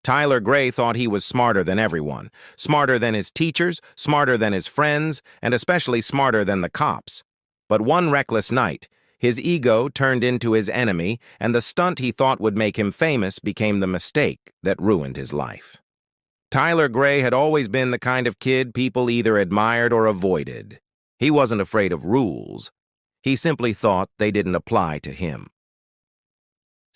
Tyler Gray thought he was smarter than everyone, smarter than his teachers, smarter than his friends, and especially smarter than the cops. But one reckless night, his ego turned into his enemy, and the stunt he thought would make him famous became the mistake that ruined his life. Tyler Gray had always been the kind of kid people either admired or avoided. He wasn't afraid of rules. He simply thought they didn't apply to him.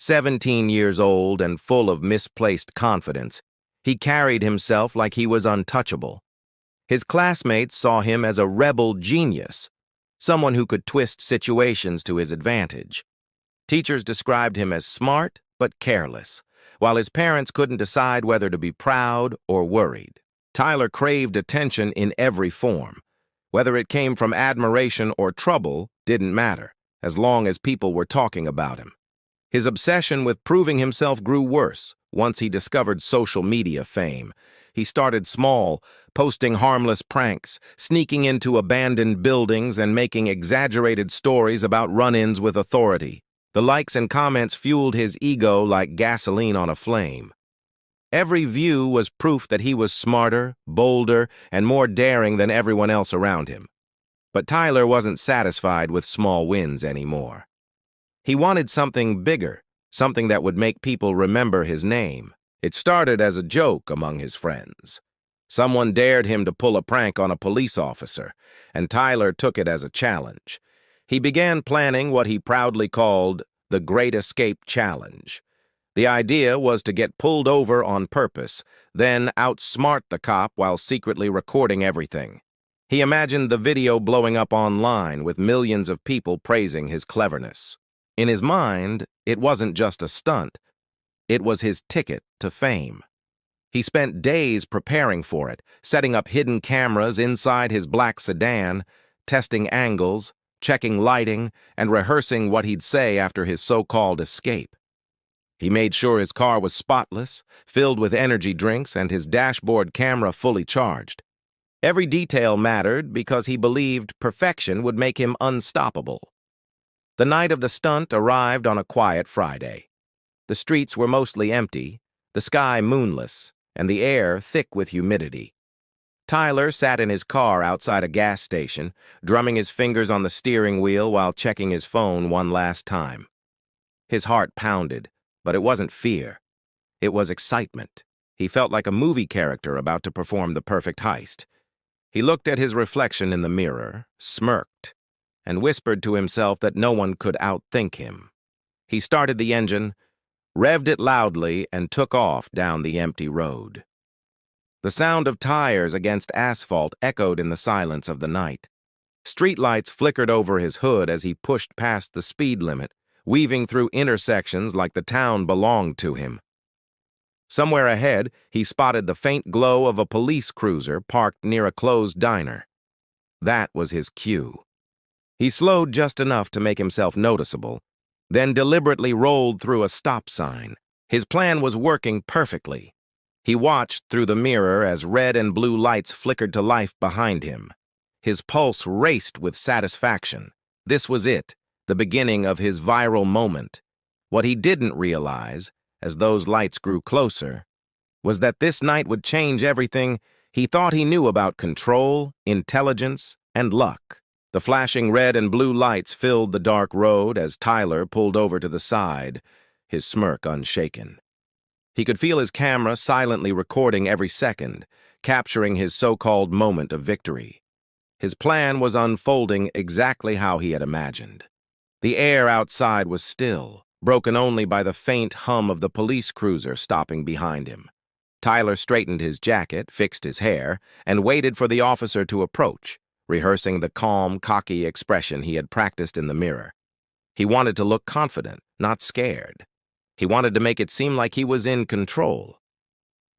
17 years old and full of misplaced confidence, he carried himself like he was untouchable. His classmates saw him as a rebel genius, someone who could twist situations to his advantage. Teachers described him as smart but careless, while his parents couldn't decide whether to be proud or worried. Tyler craved attention in every form. Whether it came from admiration or trouble didn't matter, as long as people were talking about him. His obsession with proving himself grew worse once he discovered social media fame. He started small, posting harmless pranks, sneaking into abandoned buildings, and making exaggerated stories about run-ins with authority. The likes and comments fueled his ego like gasoline on a flame. Every view was proof that he was smarter, bolder, and more daring than everyone else around him. But Tyler wasn't satisfied with small wins anymore. He wanted something bigger, something that would make people remember his name. It started as a joke among his friends. Someone dared him to pull a prank on a police officer, and Tyler took it as a challenge. He began planning what he proudly called the Great Escape Challenge. The idea was to get pulled over on purpose, then outsmart the cop while secretly recording everything. He imagined the video blowing up online with millions of people praising his cleverness. In his mind, it wasn't just a stunt. It was his ticket to fame. He spent days preparing for it, setting up hidden cameras inside his black sedan, testing angles, checking lighting, and rehearsing what he'd say after his so-called escape. He made sure his car was spotless, filled with energy drinks, and his dashboard camera fully charged. Every detail mattered because he believed perfection would make him unstoppable. The night of the stunt arrived on a quiet Friday. The streets were mostly empty, the sky moonless, and the air thick with humidity. Tyler sat in his car outside a gas station, drumming his fingers on the steering wheel while checking his phone one last time. His heart pounded, but it wasn't fear. It was excitement. He felt like a movie character about to perform the perfect heist. He looked at his reflection in the mirror, smirked, and whispered to himself that no one could outthink him. He started the engine, revved it loudly, and took off down the empty road. The sound of tires against asphalt echoed in the silence of the night. Streetlights flickered over his hood as he pushed past the speed limit, weaving through intersections like the town belonged to him. Somewhere ahead, he spotted the faint glow of a police cruiser parked near a closed diner. That was his cue. He slowed just enough to make himself noticeable, then deliberately rolled through a stop sign. His plan was working perfectly. He watched through the mirror as red and blue lights flickered to life behind him. His pulse raced with satisfaction. This was it, the beginning of his viral moment. What he didn't realize, as those lights grew closer, was that this night would change everything he thought he knew about control, intelligence, and luck. The flashing red and blue lights filled the dark road as Tyler pulled over to the side, his smirk unshaken. He could feel his camera silently recording every second, capturing his so-called moment of victory. His plan was unfolding exactly how he had imagined. The air outside was still, broken only by the faint hum of the police cruiser stopping behind him. Tyler straightened his jacket, fixed his hair, and waited for the officer to approach, rehearsing the calm, cocky expression he had practiced in the mirror. He wanted to look confident, not scared. He wanted to make it seem like he was in control.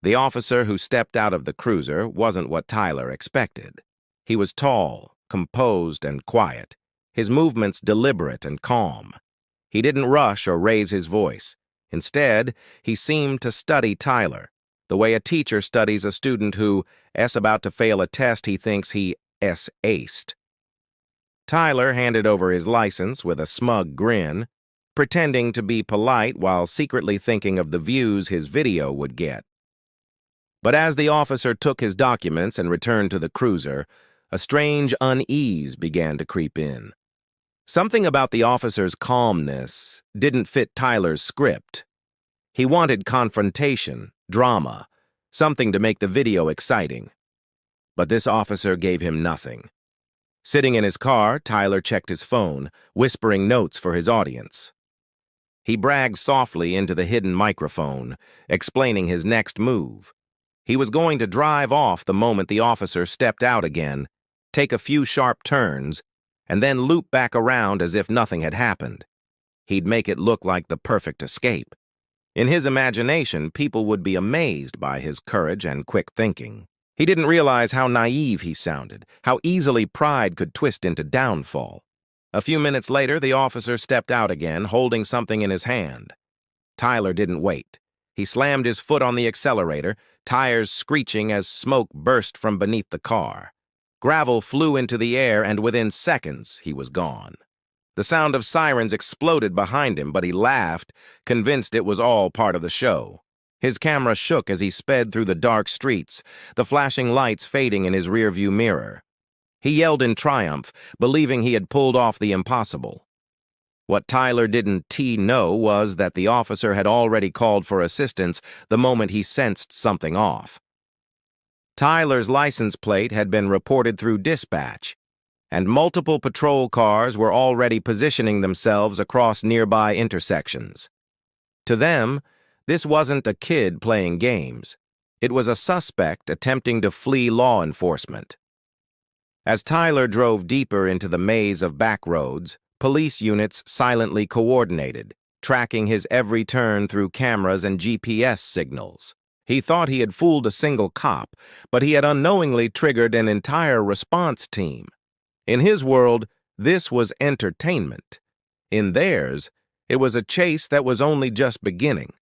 The officer who stepped out of the cruiser wasn't what Tyler expected. He was tall, composed, and quiet, his movements deliberate and calm. He didn't rush or raise his voice. Instead, he seemed to study Tyler, the way a teacher studies a student who is about to fail a test he thinks he aced. Tyler handed over his license with a smug grin, pretending to be polite while secretly thinking of the views his video would get. But as the officer took his documents and returned to the cruiser, a strange unease began to creep in. Something about the officer's calmness didn't fit Tyler's script. He wanted confrontation, drama, something to make the video exciting. But this officer gave him nothing. Sitting in his car, Tyler checked his phone, whispering notes for his audience. He bragged softly into the hidden microphone, explaining his next move. He was going to drive off the moment the officer stepped out again, take a few sharp turns, and then loop back around as if nothing had happened. He'd make it look like the perfect escape. In his imagination, people would be amazed by his courage and quick thinking. He didn't realize how naive he sounded, how easily pride could twist into downfall. A few minutes later, the officer stepped out again, holding something in his hand. Tyler didn't wait. He slammed his foot on the accelerator, tires screeching as smoke burst from beneath the car. Gravel flew into the air, and within seconds, he was gone. The sound of sirens exploded behind him, but he laughed, convinced it was all part of the show. His camera shook as he sped through the dark streets, the flashing lights fading in his rearview mirror. He yelled in triumph, believing he had pulled off the impossible. What Tyler didn't know was that the officer had already called for assistance the moment he sensed something off. Tyler's license plate had been reported through dispatch, and multiple patrol cars were already positioning themselves across nearby intersections. To them, this wasn't a kid playing games. It was a suspect attempting to flee law enforcement. As Tyler drove deeper into the maze of back roads, police units silently coordinated, tracking his every turn through cameras and GPS signals. He thought he had fooled a single cop, but he had unknowingly triggered an entire response team. In his world, this was entertainment. In theirs, it was a chase that was only just beginning.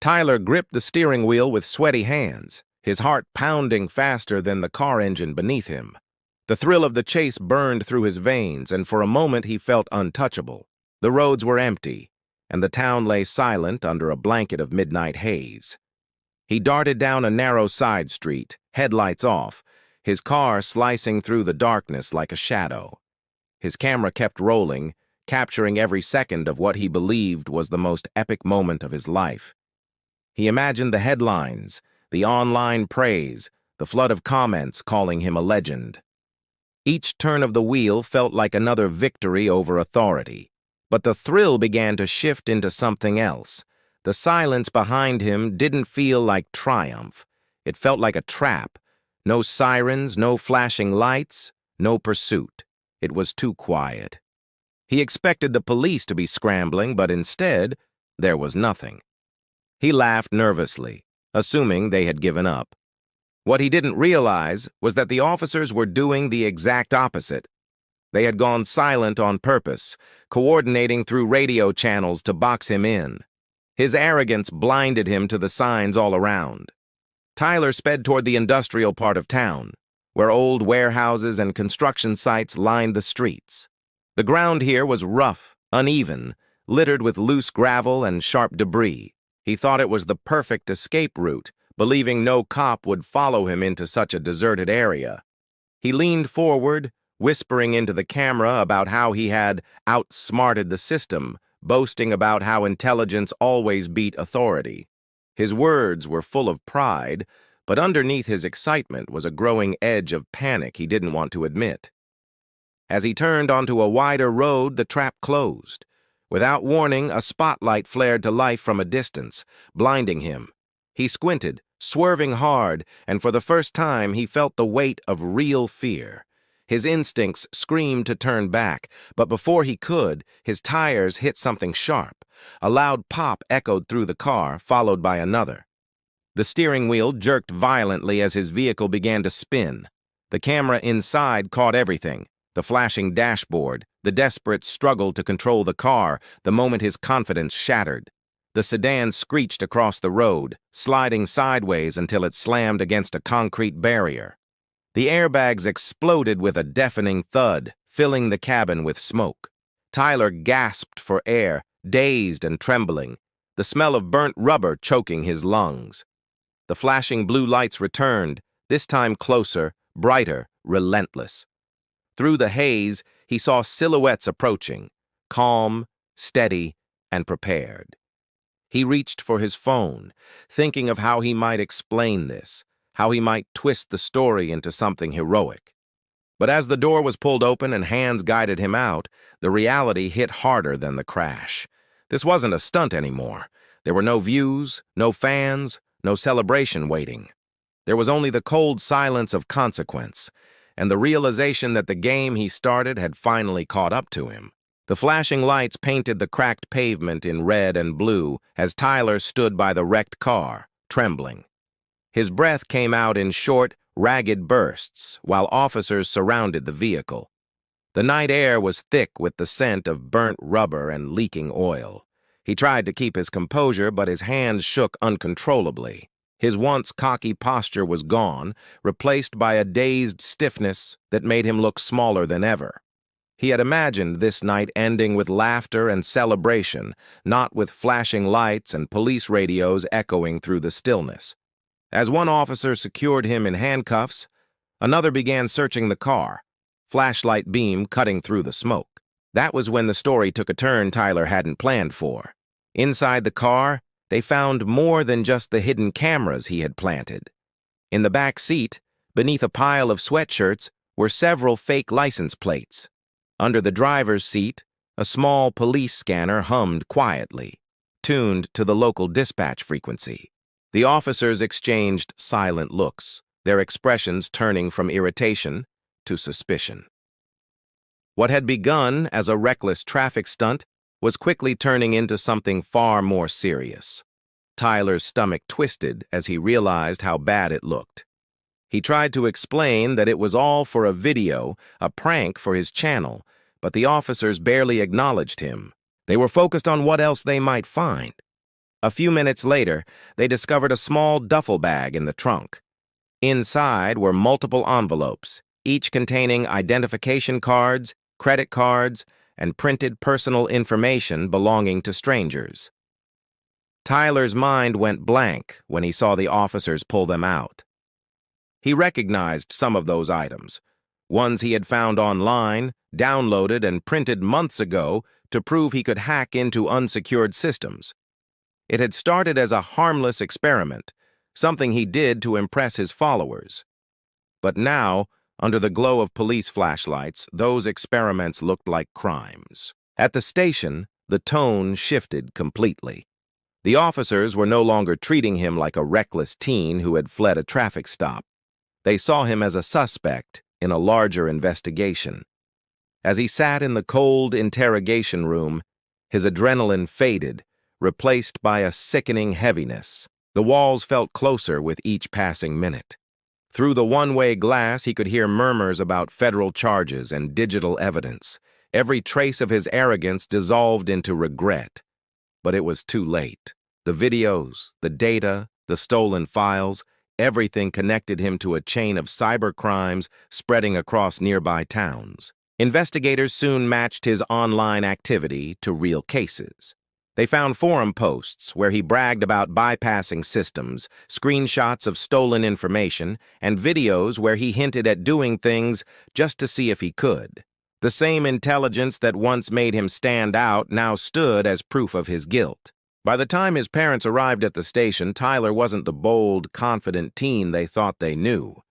Tyler gripped the steering wheel with sweaty hands, his heart pounding faster than the car engine beneath him. The thrill of the chase burned through his veins, and for a moment he felt untouchable. The roads were empty, and the town lay silent under a blanket of midnight haze. He darted down a narrow side street, headlights off, his car slicing through the darkness like a shadow. His camera kept rolling, capturing every second of what he believed was the most epic moment of his life. He imagined the headlines, the online praise, the flood of comments calling him a legend. Each turn of the wheel felt like another victory over authority. But the thrill began to shift into something else. The silence behind him didn't feel like triumph. It felt like a trap. No sirens, no flashing lights, no pursuit. It was too quiet. He expected the police to be scrambling, but instead, there was nothing. He laughed nervously, assuming they had given up. What he didn't realize was that the officers were doing the exact opposite. They had gone silent on purpose, coordinating through radio channels to box him in. His arrogance blinded him to the signs all around. Tyler sped toward the industrial part of town, where old warehouses and construction sites lined the streets. The ground here was rough, uneven, littered with loose gravel and sharp debris. He thought it was the perfect escape route, believing no cop would follow him into such a deserted area. He leaned forward, whispering into the camera about how he had outsmarted the system, boasting about how intelligence always beat authority. His words were full of pride, but underneath his excitement was a growing edge of panic he didn't want to admit. As he turned onto a wider road, the trap closed. Without warning, a spotlight flared to life from a distance, blinding him. He squinted, swerving hard, and for the first time he felt the weight of real fear. His instincts screamed to turn back, but before he could, his tires hit something sharp. A loud pop echoed through the car, followed by another. The steering wheel jerked violently as his vehicle began to spin. The camera inside caught everything: the flashing dashboard, the desperate struggle to control the car, the moment his confidence shattered. The sedan screeched across the road, sliding sideways until it slammed against a concrete barrier. The airbags exploded with a deafening thud, filling the cabin with smoke. Tyler gasped for air, dazed and trembling, the smell of burnt rubber choking his lungs. The flashing blue lights returned, this time closer, brighter, relentless. Through the haze, he saw silhouettes approaching, calm, steady, and prepared. He reached for his phone, thinking of how he might explain this, how he might twist the story into something heroic. But as the door was pulled open and hands guided him out, the reality hit harder than the crash. This wasn't a stunt anymore. There were no views, no fans, no celebration waiting. There was only the cold silence of consequence, and the realization that the game he started had finally caught up to him. The flashing lights painted the cracked pavement in red and blue as Tyler stood by the wrecked car, trembling. His breath came out in short, ragged bursts while officers surrounded the vehicle. The night air was thick with the scent of burnt rubber and leaking oil. He tried to keep his composure, but his hands shook uncontrollably. His once cocky posture was gone, replaced by a dazed stiffness that made him look smaller than ever. He had imagined this night ending with laughter and celebration, not with flashing lights and police radios echoing through the stillness. As one officer secured him in handcuffs, another began searching the car, flashlight beam cutting through the smoke. That was when the story took a turn Tyler hadn't planned for. Inside the car, they found more than just the hidden cameras he had planted. In the back seat, beneath a pile of sweatshirts, were several fake license plates. Under the driver's seat, a small police scanner hummed quietly, tuned to the local dispatch frequency. The officers exchanged silent looks, their expressions turning from irritation to suspicion. What had begun as a reckless traffic stunt was quickly turning into something far more serious. Tyler's stomach twisted as he realized how bad it looked. He tried to explain that it was all for a video, a prank for his channel, but the officers barely acknowledged him. They were focused on what else they might find. A few minutes later, they discovered a small duffel bag in the trunk. Inside were multiple envelopes, each containing identification cards, credit cards, and printed personal information belonging to strangers. Tyler's mind went blank when he saw the officers pull them out. He recognized some of those items, ones he had found online, downloaded and printed months ago to prove he could hack into unsecured systems. It had started as a harmless experiment, something he did to impress his followers. But now, under the glow of police flashlights, those experiments looked like crimes. At the station, the tone shifted completely. The officers were no longer treating him like a reckless teen who had fled a traffic stop. They saw him as a suspect in a larger investigation. As he sat in the cold interrogation room, his adrenaline faded, replaced by a sickening heaviness. The walls felt closer with each passing minute. Through the one-way glass, he could hear murmurs about federal charges and digital evidence. Every trace of his arrogance dissolved into regret. But it was too late. The videos, the data, the stolen files, everything connected him to a chain of cybercrimes spreading across nearby towns. Investigators soon matched his online activity to real cases. They found forum posts where he bragged about bypassing systems, screenshots of stolen information, and videos where he hinted at doing things just to see if he could. The same intelligence that once made him stand out now stood as proof of his guilt. By the time his parents arrived at the station, Tyler wasn't the bold, confident teen they thought they knew.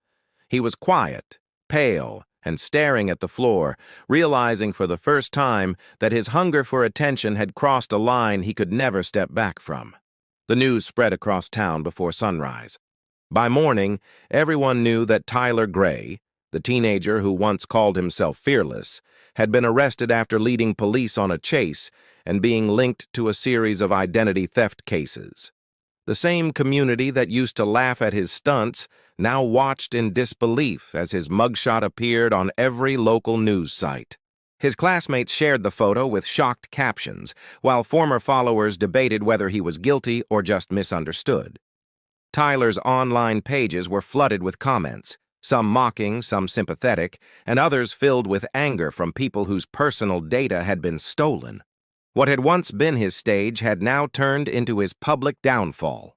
He was quiet, pale, and staring at the floor, realizing for the first time that his hunger for attention had crossed a line he could never step back from. The news spread across town before sunrise. By morning, everyone knew that Tyler Gray, the teenager who once called himself fearless, had been arrested after leading police on a chase and being linked to a series of identity theft cases. The same community that used to laugh at his stunts now watched in disbelief as his mugshot appeared on every local news site. His classmates shared the photo with shocked captions, while former followers debated whether he was guilty or just misunderstood. Tyler's online pages were flooded with comments, some mocking, some sympathetic, and others filled with anger from people whose personal data had been stolen. What had once been his stage had now turned into his public downfall.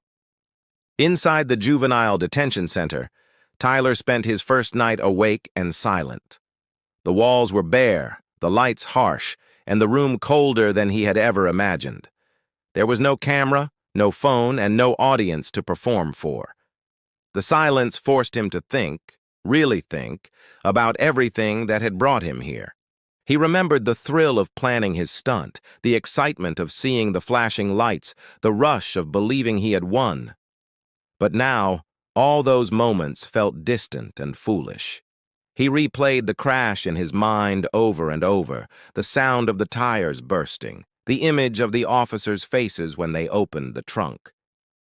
Inside the juvenile detention center, Tyler spent his first night awake and silent. The walls were bare, the lights harsh, and the room colder than he had ever imagined. There was no camera, no phone, and no audience to perform for. The silence forced him to think, really think, about everything that had brought him here. He remembered the thrill of planning his stunt, the excitement of seeing the flashing lights, the rush of believing he had won. But now, all those moments felt distant and foolish. He replayed the crash in his mind over and over, the sound of the tires bursting, the image of the officers' faces when they opened the trunk.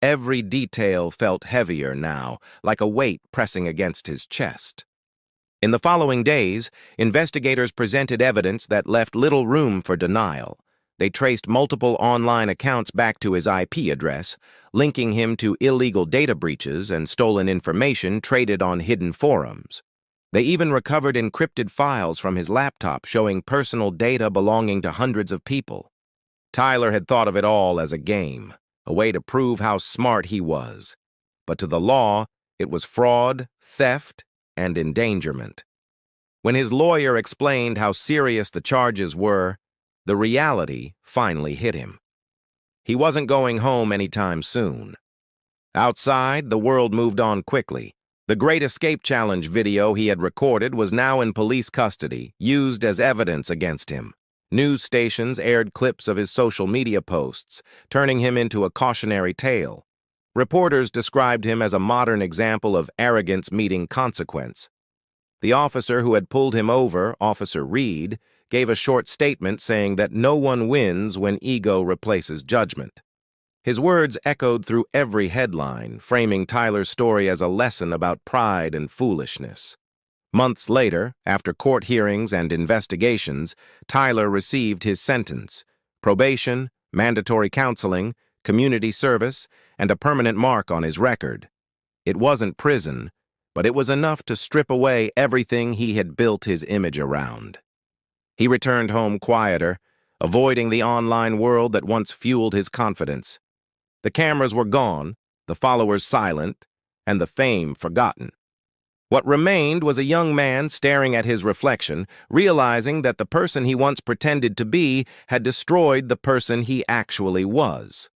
Every detail felt heavier now, like a weight pressing against his chest. In the following days, investigators presented evidence that left little room for denial. They traced multiple online accounts back to his IP address, linking him to illegal data breaches and stolen information traded on hidden forums. They even recovered encrypted files from his laptop showing personal data belonging to hundreds of people. Tyler had thought of it all as a game, a way to prove how smart he was. But to the law, it was fraud, theft, and endangerment. When his lawyer explained how serious the charges were, the reality finally hit him. He wasn't going home anytime soon. Outside, the world moved on quickly. The Great Escape Challenge video he had recorded was now in police custody, used as evidence against him. News stations aired clips of his social media posts, turning him into a cautionary tale. Reporters described him as a modern example of arrogance meeting consequence. The officer who had pulled him over, Officer Reed, gave a short statement saying that no one wins when ego replaces judgment. His words echoed through every headline, framing Tyler's story as a lesson about pride and foolishness. Months later, after court hearings and investigations, Tyler received his sentence: probation, mandatory counseling, community service, and a permanent mark on his record. It wasn't prison, but it was enough to strip away everything he had built his image around. He returned home quieter, avoiding the online world that once fueled his confidence. The cameras were gone, the followers silent, and the fame forgotten. What remained was a young man staring at his reflection, realizing that the person he once pretended to be had destroyed the person he actually was.